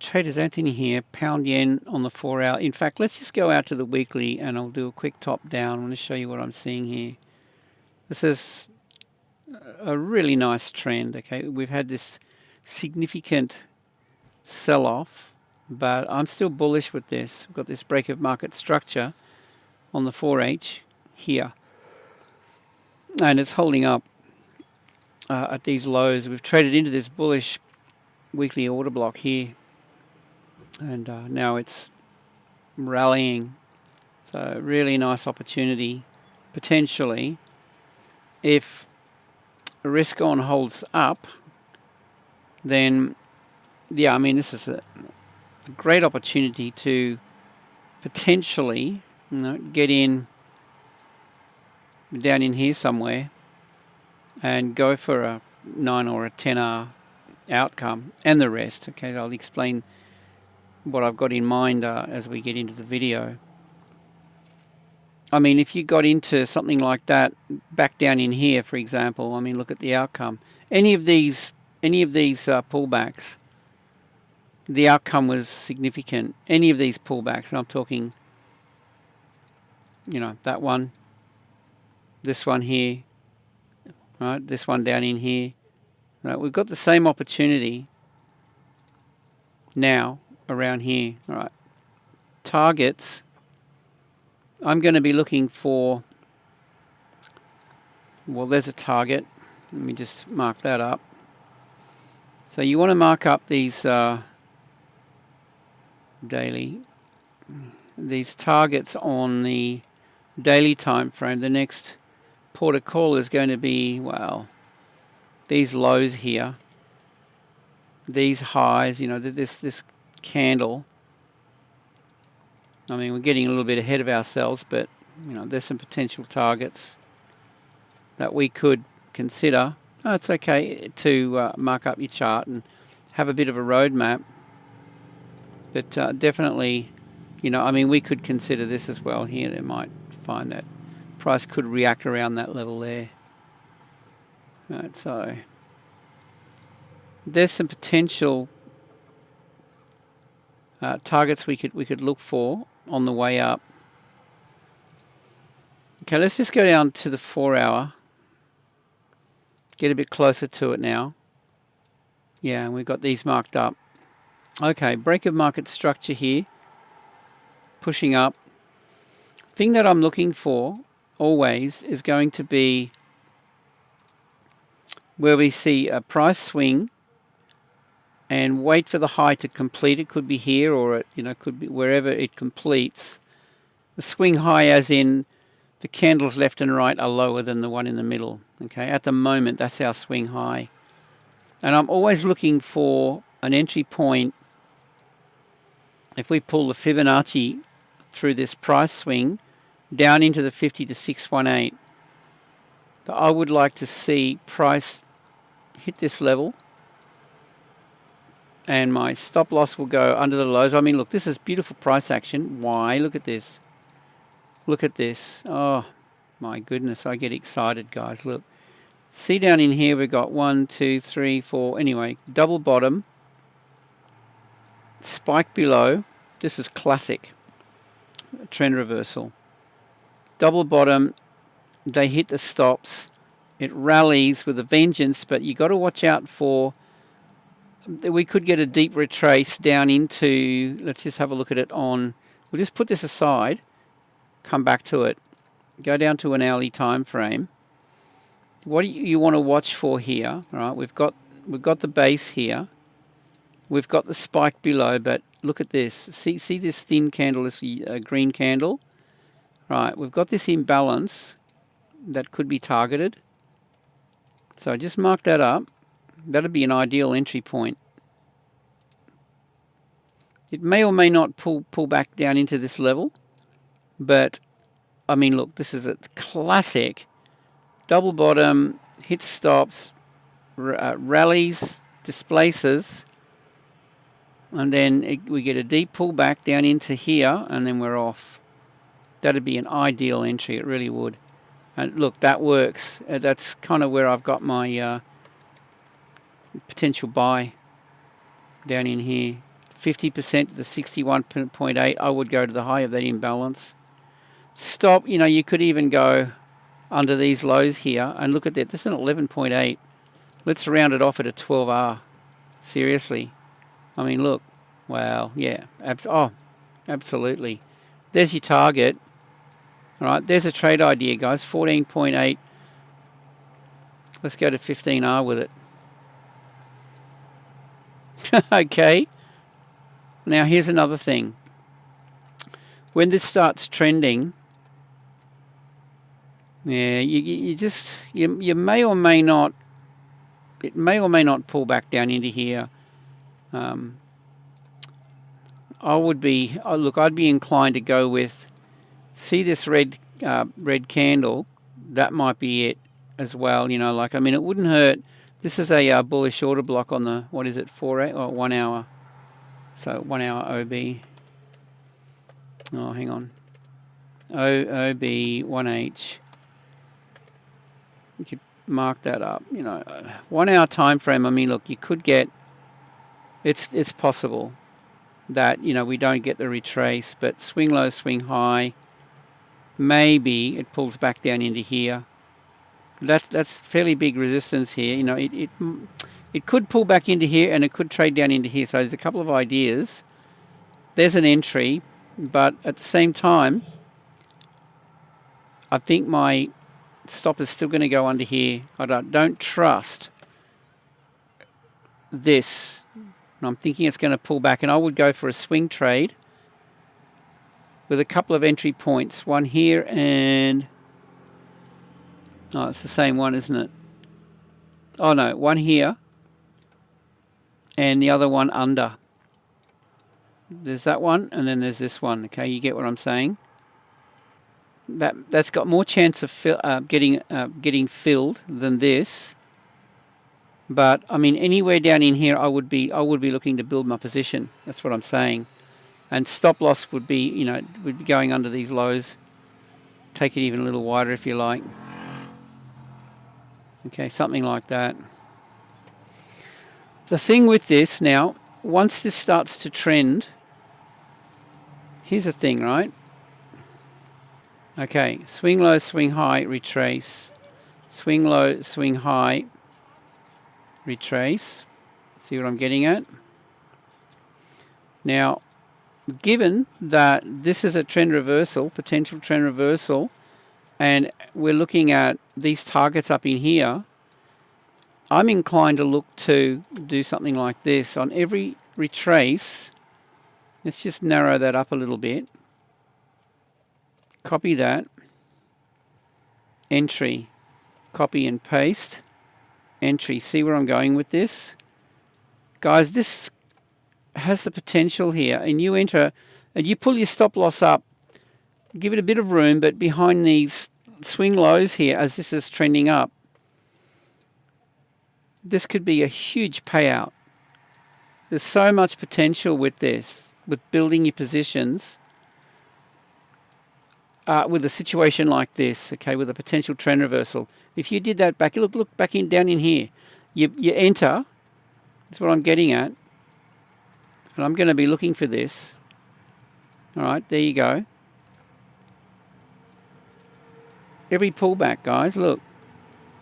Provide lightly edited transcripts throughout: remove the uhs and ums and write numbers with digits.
Traders Anthony here, pound yen on the 4 hour. In fact, let's just go out to the weekly and I'll do a quick top down. I want to show you what I'm seeing here. This is a really nice trend. Okay, we've had this significant sell-off, but I'm still bullish with this. We've got this break of market structure on the 4H here, and it's holding up at these lows. We've traded into this bullish weekly order block here, and now it's rallying. So really nice opportunity potentially if risk on holds up. Then yeah, I mean, this is a great opportunity to potentially, you know, get in down in here somewhere and go for a 9 or a 10R outcome and the rest. Okay, I'll explain what I've got in mind as we get into the video. I mean, if you got into something like that back down in here, for example, I mean, look at the outcome. Any of these pullbacks, the outcome was significant. Any of these pullbacks, and I'm talking, you know, that one, this one here, right, this one down in here. Right, we've got the same opportunity now around here. All right, targets. I'm going to be looking for, well, there's a target. Let me just mark that up. So you want to mark up these these targets on the daily time frame. The next port of call is going to be, well, these lows here, these highs, you know, this candle. I mean, we're getting a little bit ahead of ourselves, but, you know, there's some potential targets that we could consider. Oh, it's okay to mark up your chart and have a bit of a roadmap, but definitely, you know, I mean, we could consider this as well here. They might find that price could react around that level there. Right, so there's some potential targets we could look for on the way up. Okay, let's just go down to the 4 hour. Get a bit closer to it now. Yeah, and we've got these marked up. Okay, break of market structure here. Pushing up. Thing that I'm looking for always is going to be where we see a price swing and wait for the high to complete. It could be here, or it, you know, could be wherever it completes. The swing high, as in the candles left and right are lower than the one in the middle. Okay, at the moment that's our swing high, and I'm always looking for an entry point. If we pull the Fibonacci through this price swing down into the 50 to 618, I would like to see price hit this level, and my stop loss will go under the lows. I mean, look, this is beautiful price action. Why? Look at this. Look at this. Oh, my goodness. I get excited, guys. Look. See down in here, we've got 1, 2, 3, 4. Anyway, double bottom. Spike below. This is classic. Trend reversal. Double bottom. They hit the stops. It rallies with a vengeance, but you got to watch out for, we could get a deep retrace down into, let's just have a look at it on, we'll just put this aside, come back to it, go down to an hourly time frame. What do you want to watch for here? All right, we've got the base here, we've got the spike below, but look at this. See this thin candle, this green candle. Right, we've got this imbalance that could be targeted. So I just mark that up. That'd be an ideal entry point. It may or may not pull back down into this level, but I mean, look, this is a classic double bottom, hit stops, rallies, displaces, and then we get a deep pullback down into here, and then we're off. That'd be an ideal entry. It really would. And look, that works. That's kind of where I've got my potential buy down in here. 50% to the 61.8, I would go to the high of that imbalance. Stop, you know, you could even go under these lows here and look at that. This is an 11.8. Let's round it off at a 12R. Seriously. I mean, look. Wow. Yeah. Absolutely. There's your target. All right. There's a trade idea, guys. 14.8. Let's go to 15R with it. Okay. Now, here's another thing. When this starts trending, yeah, you may or may not, it may or may not pull back down into here. I'd be inclined to go with, see this red candle, that might be it as well. You know, like, I mean, it wouldn't hurt. This is a bullish order block on the, what is it, 1 hour. So 1 hour OB. Oh, hang on. OB 1H. You could mark that up. You know, 1 hour time frame. I mean, look, you could get. It's possible that, you know, we don't get the retrace, but swing low, swing high. Maybe it pulls back down into here. That's fairly big resistance here. You know, it could pull back into here and it could trade down into here. So there's a couple of ideas. There's an entry, but at the same time, I think my stop is still going to go under here. I don't trust this. And I'm thinking it's going to pull back, and I would go for a swing trade with a couple of entry points. One here and... Oh, it's the same one, isn't it? Oh, no. One here and the other one under. There's that one, and then there's this one. Okay, you get what I'm saying? That's got more chance of getting filled than this. But I mean, anywhere down in here, I would be looking to build my position. That's what I'm saying. And stop loss would be, you know, would be going under these lows. Take it even a little wider if you like. Okay, something like that. The thing with this now, once this starts to trend, here's the thing, right? Okay, swing low, swing high, retrace. Swing low, swing high, retrace. See what I'm getting at? Now, given that this is a trend reversal, potential trend reversal, and we're looking at these targets up in here, I'm inclined to look to do something like this. On every retrace, let's just narrow that up a little bit. Copy that. Entry. Copy and paste. Entry. See where I'm going with this? Guys, this has the potential here. And you enter, and you pull your stop loss up. Give it a bit of room, but behind these swing lows here, as this is trending up, this could be a huge payout. There's so much potential with this, with building your positions, with a situation like this, okay, with a potential trend reversal. If you did that back, look back in, down in here, you enter. That's what I'm getting at, and I'm going to be looking for this. All right, there you go. Every pullback, guys, look.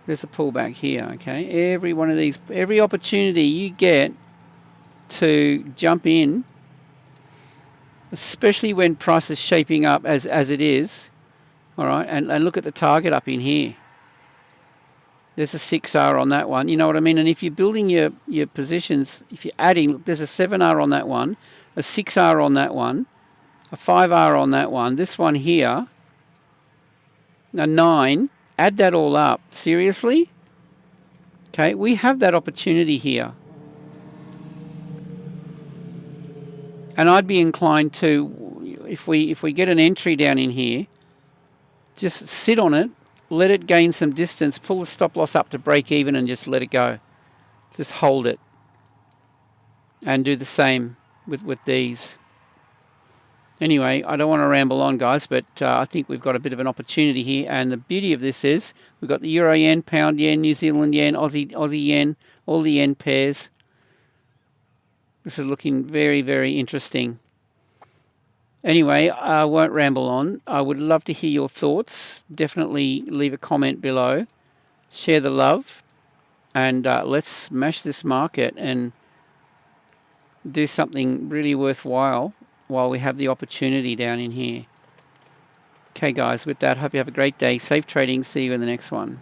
There's a pullback here, okay? Every one of these, every opportunity you get to jump in, especially when price is shaping up as it is, all right? And look at the target up in here. There's a 6R on that one, you know what I mean? And if you're building your positions, if you're adding, look, there's a 7R on that one, a 6R on that one, a 5R on that one, this one here, a 9, add that all up. Seriously? Okay, we have that opportunity here. And I'd be inclined to, if we get an entry down in here, just sit on it, let it gain some distance, pull the stop loss up to break even and just let it go. Just hold it. And do the same with these. Anyway, I don't want to ramble on, guys, but I think we've got a bit of an opportunity here. And the beauty of this is we've got the Euro yen, Pound yen, New Zealand yen, Aussie yen, all the yen pairs. This is looking very, very interesting. Anyway, I won't ramble on. I would love to hear your thoughts. Definitely leave a comment below. Share the love. And let's smash this market and do something really worthwhile while we have the opportunity down in here. Okay, guys, with that, hope you have a great day. Safe trading. See you in the next one.